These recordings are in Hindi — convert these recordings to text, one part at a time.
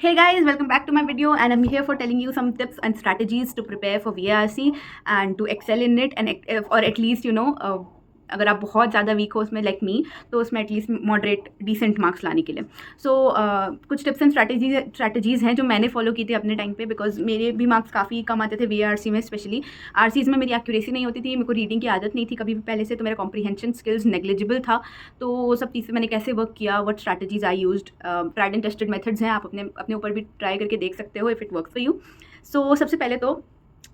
Hey guys, welcome back to my video, and I'm here for telling you some tips and strategies to prepare for VARC and to excel in it, and or at least अगर आप बहुत ज़्यादा वीक हो उसमें लाइक मी, तो उसमें एटलीस्ट मॉडरेट डिसेंट मार्क्स लाने के लिए कुछ टिप्स एंड स्ट्रैटेजीज़ हैं जो मैंने फॉलो की थी अपने टाइम पे, बिकॉज मेरे भी मार्क्स काफ़ी कम आते थे VARC में। स्पेशली आरसीज़ में मेरी एक्यूरेसी नहीं होती थी, मेरे को रीडिंग की आदत नहीं थी कभी भी पहले से, तो मेरा कॉम्प्रीहेंशन स्किल्स नेग्लिजिबल था। तो वो सब चीज़ें मैंने कैसे वर्क किया, what strategies I used, tried and tested methods हैं, आप अपने ऊपर भी ट्राई करके देख सकते हो if it works for you. So सबसे पहले तो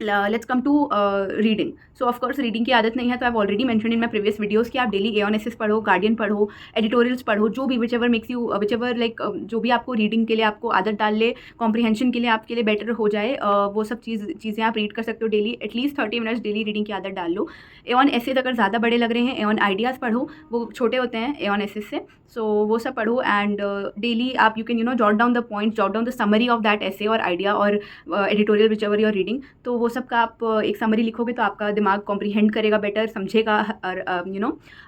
let's come to reading. So of course reading की आदत नहीं है, तो I already mention in my previous videos कि आप डेली एऑन एसेस पढ़ो, गार्डियन पढ़ो, एडिटोरियल्स पढ़ो, जो भी विच एवर लाइक जो भी आपको रीडिंग के लिए आपको आदत डाल ले, कॉम्प्रीहेंशन के लिए आपके लिए बेटर हो जाए, वो सब चीज़ें आप रीड कर सकते हो daily. At least 30 minutes daily reading की आदत डाल लो। एऑन एसेस अगर ज़्यादा बड़े लग रहे हैं, एऑन आइडियाज़ पढ़ो, वो छोटे होते हैं एऑन एसेस से। सो वो सब पढ़ो एंड डेली आप you can jot down the points, jot down the summary of that essay और आइडिया और editorial whichever your reading. तो वो सब का आप एक समरी लिखोगे तो आपका दिमाग कॉम्प्रीहेंड करेगा बेटर, समझेगा, और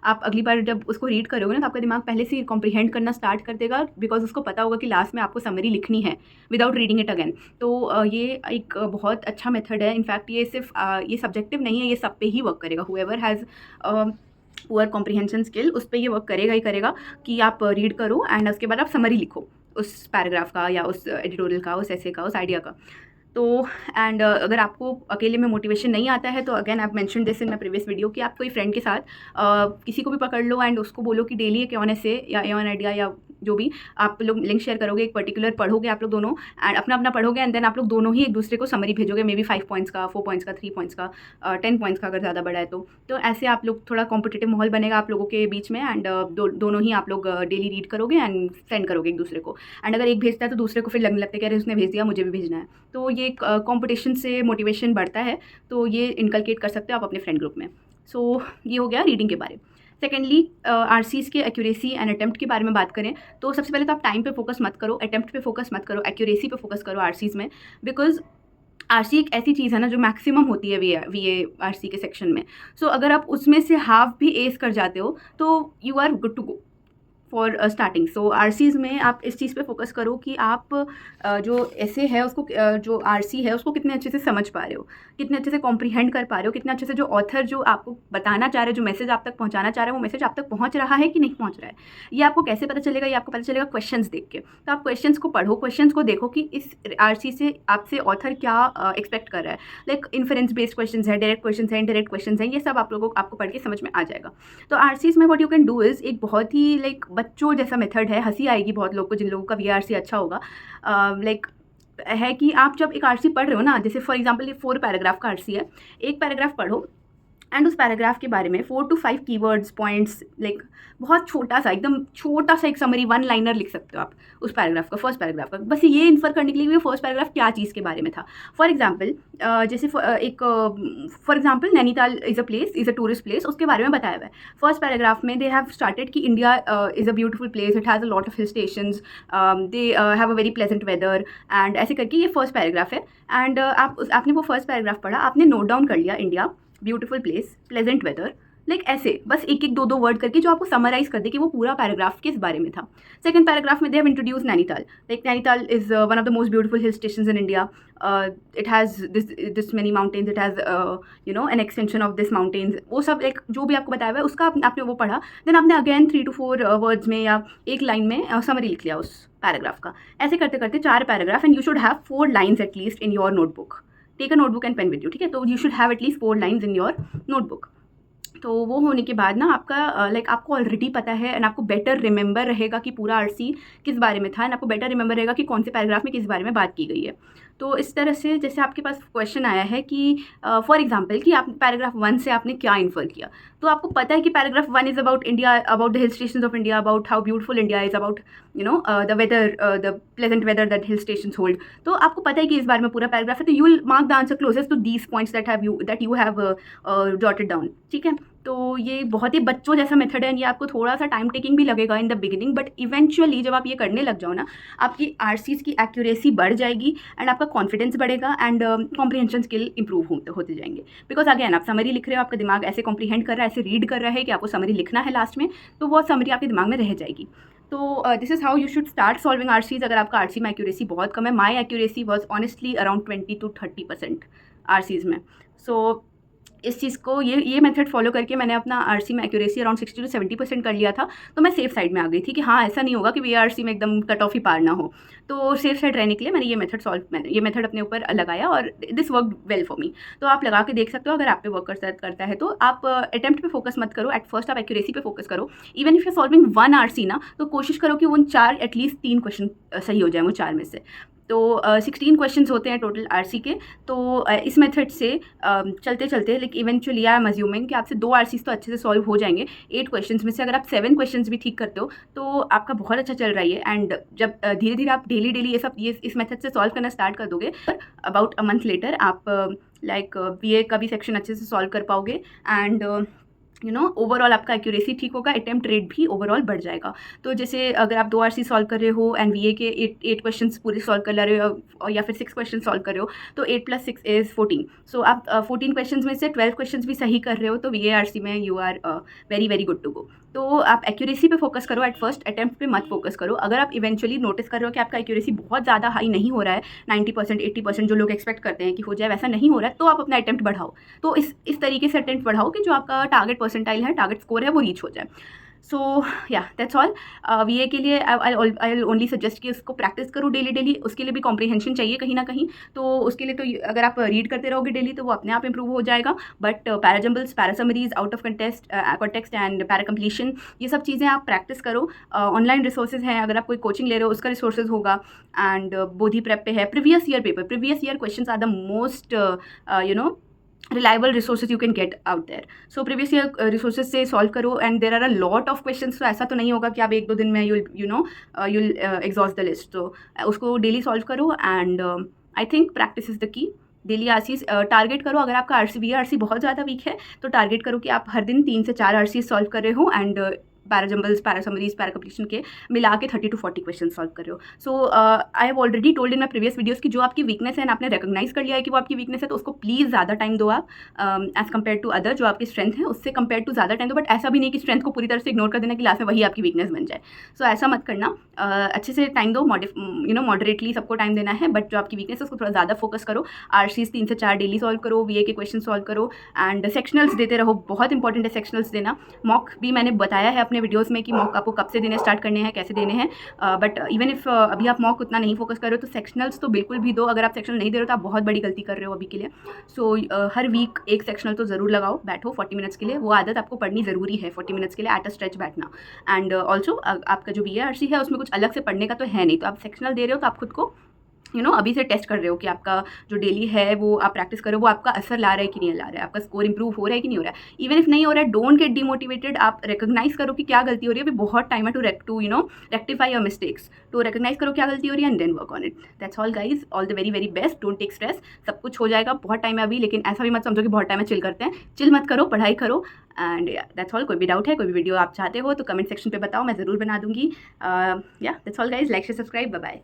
आप अगली बार जब उसको रीड करोगे ना तो आपका दिमाग पहले से कॉम्प्रीहेंड करना स्टार्ट कर देगा, बिकॉज उसको पता होगा कि लास्ट में आपको समरी लिखनी है विदाउट रीडिंग इट अगेन। तो ये एक बहुत अच्छा मेथड है। इनफैक्ट ये सिर्फ ये सब्जेक्टिव नहीं है, ये सब पे ही वर्क करेगा। Whoever has poor comprehension skill, उस पर ये वर्क करेगा ही करेगा कि आप रीड करो एंड उसके बाद आप समरी लिखो उस पैराग्राफ का या उस एडिटोरियल का, उस ऐसे का, उस आइडिया का। तो एंड अगर आपको अकेले में मोटिवेशन नहीं आता है तो अगेन आप mention this in my previous video कि आप कोई फ्रेंड के साथ किसी को भी पकड़ लो एंड उसको बोलो कि डेली एक एऑन एसे या एऑन आइडिया या जो भी आप लोग लिंक शेयर करोगे, एक पर्टिकुलर पढ़ोगे आप लोग दोनों, एंड अपना अपना पढ़ोगे एंड देन आप लोग दोनों ही एक दूसरे को समरी भेजोगे, मे बी 5 पॉइंट्स का, 4 पॉइंट्स का, 3 पॉइंट्स का, 10 पॉइंट्स का अगर ज़्यादा बड़ा है तो ऐसे आप लोग थोड़ा कॉम्पिटिटिव माहौल बनेगा आप लोगों के बीच में, एंड दोनों ही आप लोग डेली रीड करोगे एंड सेंड करोगे एक दूसरे को। एंड अगर एक भेजता है तो दूसरे को फिर लगने लगता है कि अरे उसने भेज दिया, मुझे भी भेजना है। तो ये कॉम्पिटिशन से मोटिवेशन बढ़ता है, तो ये इनकलकेट कर सकते हो आप अपने फ्रेंड ग्रुप में। सो ये हो गया रीडिंग के बारे। सेकेंडली आरसीज़ के एक्यूरेसी एंड अटेम्प्ट के बारे में बात करें तो सबसे पहले तो आप टाइम पे फोकस मत करो, अटेम्प्ट पे फोकस मत करो, एक्यूरेसी पे फोकस करो आरसीज़ में। बिकॉज आरसी एक ऐसी चीज़ है ना जो मैक्सिमम होती है VARC के सेक्शन में। सो अगर आप उसमें से हाफ भी एस कर जाते हो तो you are good to go for starting. So RCs में आप इस चीज़ पे फोकस करो कि आप जो ऐसे है उसको जो आरसी है उसको कितने अच्छे से समझ पा रहे हो, कितने अच्छे से कॉम्प्रीहेंड कर पा रहे हो, कितने अच्छे से जो ऑथर जो आपको बताना चाह रहे हैं, जो मैसेज आप तक पहुंचाना चाह रहे हैं, वो मैसेज आप तक पहुंच रहा है कि नहीं पहुंच रहा है। ये आपको कैसे पता चलेगा? ये आपको पता चलेगा क्वेश्चंस देख के। तो आप क्वेश्चंस को पढ़ो, क्वेश्चंस को देखो कि इस आरसी से आपसे ऑथर क्या एक्सपेक्ट कर रहा है। लाइक इन्फरेंस बेस्ड क्वेश्चंस है, डायरेक्ट क्वेश्चंस है, इनडायरेक्ट क्वेश्चंस हैं, ये सब आप लोगों को आपको पढ़ के समझ में आ जाएगा। तो आरसीज़ में what you can do is एक बहुत ही लाइक बच्चों जैसा मेथड है, हंसी आएगी बहुत लोग को जिन लोगों का VARC अच्छा होगा। लाइक है कि आप जब एक आरसी पढ़ रहे हो ना, जैसे फॉर एग्जांपल ये 4 पैराग्राफ का आरसी है, एक पैराग्राफ पढ़ो एंड उस पैराग्राफ के बारे में 4 to 5 कीवर्ड्स, पॉइंट्स, लाइक बहुत छोटा सा, एकदम छोटा सा एक समरी 1 लाइनर लिख सकते हो आप उस पैराग्राफ का, फर्स्ट पैराग्राफ का, बस ये इन्फर करने के लिए कि फर्स्ट पैराग्राफ क्या चीज़ के बारे में था। फॉर एग्जाम्पल जैसे for example Nainital is a tourist place, उसके बारे में बताया हुआ है। फर्स्ट पैराग्राफ में दे हैव स्टार्टेड कि India is a beautiful place, it has a lot of hill stations, they have a very pleasant weather, and ऐसे करके ये फर्स्ट पैराग्राफ है। एंड आपने वो फर्स्ट पैराग्राफ पढ़ा, आपने नोट डाउन कर लिया India, beautiful place, pleasant weather, like ऐसे बस एक एक दो वर्ड करके जो आपको समराइज कर दे कि वो पूरा पैराग्राफ किस बारे में था। सेकंड पैराग्राफ में they have introduce Nainital, like Nainital is one of the most beautiful hill stations in India, it has this many mountains, it has an extension of this mountains, वो सब एक जो भी आपको बताया हुआ है उसका आपने वो पढ़ा। देन आपने अगेन 3 to 4 वर्ड्स में या एक लाइन में समरी लिख लिया उस पैराग्राफ का। ऐसे करते करते 4 paragraph, and you should have 4 lines at least in your notebook. Take a notebook and pen with you, ठीक है? तो you should have at least 4 lines in your notebook. तो वो होने के बाद ना आपका लाइक आपको ऑलरेडी पता है एंड आपको बेटर रिमेंबर रहेगा कि पूरा आरसी किस बारे में था, एंड आपको बेटर रिमेंबर रहेगा कि कौन से पैराग्राफ में किस बारे में बात की गई है। तो इस तरह से जैसे आपके पास क्वेश्चन आया है कि फॉर एग्जांपल कि आप पैराग्राफ 1 से आपने क्या इन्फर किया, तो आपको पता है कि paragraph 1 is about India, about the hill stations of India, about how beautiful India is, about the weather, the pleasant weather that hill stations hold. तो आपको पता है कि इस बारे में पूरा पैराग्राफ है, तो you will mark the answer closest to these points that you have jotted down, ठीक है? तो ये बहुत ही बच्चों जैसा मेथड है, ये आपको थोड़ा सा टाइम टेकिंग भी लगेगा in the beginning, but eventually जब आप ये करने लग जाओ ना, आपकी आरसीज़ की एक्यूरेसी बढ़ जाएगी एंड आपका कॉन्फिडेंस बढ़ेगा एंड कॉम्प्रीहेंशन स्किल इंप्रूव होते जाएंगे। बिकॉज अगेन आप समरी लिख रहे हो, आपका दिमाग ऐसे कॉम्प्रीहेंड कर रहा है, ऐसे रीड कर रहा है कि आपको समरी लिखना है लास्ट में, तो वो समरी आपके दिमाग में रह जाएगी। तो this is how you should start solving RCs अगर आपका आरसी में एक्यूरेसी बहुत कम है. My accuracy was honestly around 20 to 30% RCs में. सो इस चीज़ को ये मेथड फॉलो करके मैंने अपना आरसी में एक्यूरेसी अराउंड 60 to 70% कर लिया था. तो मैं सेफ साइड में आ गई थी कि हाँ, ऐसा नहीं होगा कि वीआरसी में एकदम कट ऑफ ही पार ना हो. तो सेफ साइड रहने के लिए मैंने ये मेथड अपने ऊपर लगाया और this work well for me. तो आप लगा के देख सकते हो अगर आप पे वर्क करता है. तो आप अटेम्प्ट पे फोकस मत करो, एट फर्स्ट आप एक्यूरेसी पे फोकस करो. Even if you solving 1 RC ना, तो कोशिश करो कि उन 4 एटलीस्ट 3 क्वेश्चन सही हो जाए वो 4 में से. तो 16 क्वेश्चंस होते हैं टोटल आरसी के. तो इस मेथड से चलते चलते like eventually I am assuming कि आपसे 2 आरसीज तो अच्छे से सॉल्व हो जाएंगे 8 क्वेश्चंस में से. अगर आप 7 क्वेश्चंस भी ठीक करते हो तो आपका बहुत अच्छा चल रहा है. एंड जब धीरे धीरे आप डेली ये इस मेथड से सॉल्व करना स्टार्ट कर दोगे, अबाउट अ मंथ लेटर आप लाइक बीए का भी सेक्शन अच्छे से सॉल्व कर पाओगे. एंड ओवरऑल आपका एक्यूरेसी ठीक होगा, अटेम्प्ट रेट भी ओवरऑल बढ़ जाएगा. तो जैसे अगर आप 2 आरसी सॉल्व कर रहे हो एंड वीए के 8 क्वेश्चंस पूरे सॉल्व कर रहे हो या फिर 6 क्वेश्चन सॉल्व कर रहे हो, तो 8 + 6 इज़ 14. सो आप 14 क्वेश्चंस में से 12 क्वेश्चंस भी सही कर रहे हो, तो वीए आरसी में you are very very good to go. तो आप एक्यूरेसी पे फोकस करो एट फर्स्ट, अटेम्प्ट पे मत फोकस करो. अगर आप इवेंचुअली नोटिस कर रहे हो कि आपका एक्यूरेसी बहुत ज़्यादा हाई नहीं हो रहा है, 90% 80% जो लोग एक्सपेक्ट करते हैं कि हो जाए, वैसा नहीं हो रहा है, तो आप अपना अटेम्प्ट बढ़ाओ. तो इस तरीके से अटेम्प्ट बढ़ाओ कि जो आपका टारगेट परसेंटाइल है, टारगेट स्कोर है, वो रीच हो जाए. सो या दैट्स ऑल. वीए के लिए आई ओनली सजेस्ट कि उसको प्रैक्टिस करो डेली. उसके लिए भी कॉम्प्रीहेंशन चाहिए कहीं ना कहीं. तो उसके लिए तो अगर आप रीड करते रहोगे डेली तो वो अपने आप इंप्रूव हो जाएगा. But para jumbles, para summaries, out of context and para completion, ये सब चीज़ें आप प्रैक्टिस करो. ऑनलाइन रिसोर्सेज हैं, अगर आप कोई कोचिंग ले रहे हो उसका रिसोर्सेज होगा. एंड बोधी प्रेप पे है previous year paper. Previous year questions are the most reliable resources you can get out there. So previous year resources से solve करो. And there are a lot of questions. तो ऐसा तो नहीं होगा कि आप 1-2 दिन में you'll exhaust the list. तो उसको daily solve करो. And I think practice is the key. Daily RCs target करो. अगर आपका आरसी बहुत ज़्यादा वीक है तो टारगेट करो कि आप हर दिन 3 से 4 आरसीज सॉल्व कर रहे हो. एंड पैराजम्बल्स, पैरासमरीज, पैरा कंप्लीशन के मिला के 30 to 40 क्वेश्चन सॉल्व कर रहे हो. So I have already told in my previous videos कि जो आपकी वीकनेस है ना, आपने रिकॉग्नाइज कर लिया है कि वो आपकी वीकनेस है, तो उसको प्लीज़ ज़्यादा टाइम दो आप एज़ कम्पेयर टू अदर. जो आपकी स्ट्रेंथ है उससे कंपेयर टू ज़्यादा टाइम दो. बट ऐसा भी नहीं कि स्ट्रेंथ को पूरी तरह से इग्नोर कर देना कि लास्ट में वही आपकी वीकनेस बन जाए. सो ऐसा मत करना. अच्छे से टाइम दो, मॉडरेटली सबको टाइम देना है. बट जो आपकी वीकनेस है उसको थोड़ा ज़्यादा फोकस करो. आरसीज 3 से 4 डेली सॉल्व करो. वीए के क्वेश्चन सॉल्व करो. एंड सेक्शनल्स देते रहो. बहुत इंपॉर्टेंट है सेक्शनल्स देना. मॉक भी मैंने बताया है अपने वीडियोस में कि मॉक आपको कब से देने स्टार्ट करने हैं, कैसे देने हैं. बट इवन इफ अभी आप मॉक उतना नहीं फोकस कर रहे हो तो सेक्शनल्स तो बिल्कुल भी दो. अगर आप सेक्शनल नहीं दे रहे हो तो आप बहुत बड़ी गलती कर रहे हो अभी के लिए. सो हर वीक एक सेक्शनल तो ज़रूर लगाओ. बैठो 40 मिनट्स के लिए. वो आदत आपको पढ़नी ज़रूरी है, 40 मिनट्स के लिए एट अ स्ट्रेच बैठना. एंड ऑल्सो आपका जो बीएआरसी है उसमें कुछ अलग से पढ़ने का तो है नहीं. तो आप सेक्शनल दे रहे हो तो आप खुद को अभी से टेस्ट कर रहे हो कि आपका जो डेली है वो आप प्रैक्टिस करो, वो आपका असर ला रहा है कि नहीं ला रहा है, आपका स्कोर इंप्रूव हो रहा है कि नहीं हो रहा है. इवन इफ नहीं हो रहा है, डोंट गेट डिमोटिवेटेड. आप रिकॉग्नाइज करो कि क्या गलती हो रही है. अभी बहुत टाइम है टू रेक्टिफाई योर मिस्टेक्स. तो रिकॉग्नाइज करो क्या गलती हो रही है and then work on it. That's all guys. All the very very best. Don't take stress. सब कुछ हो जाएगा. बहुत टाइम है अभी, लेकिन ऐसा भी मत समझो कि बहुत टाइम है चिल करते हैं. चिल मत करो, पढ़ाई करो. And that's all. कोई भी डाउट है, कोई भी वीडियो आप चाहते हो तो कमेंट सेक्शन पे बताओ, मैं ज़रूर बना दूंगी. That's all guys. Like share subscribe. Bye bye.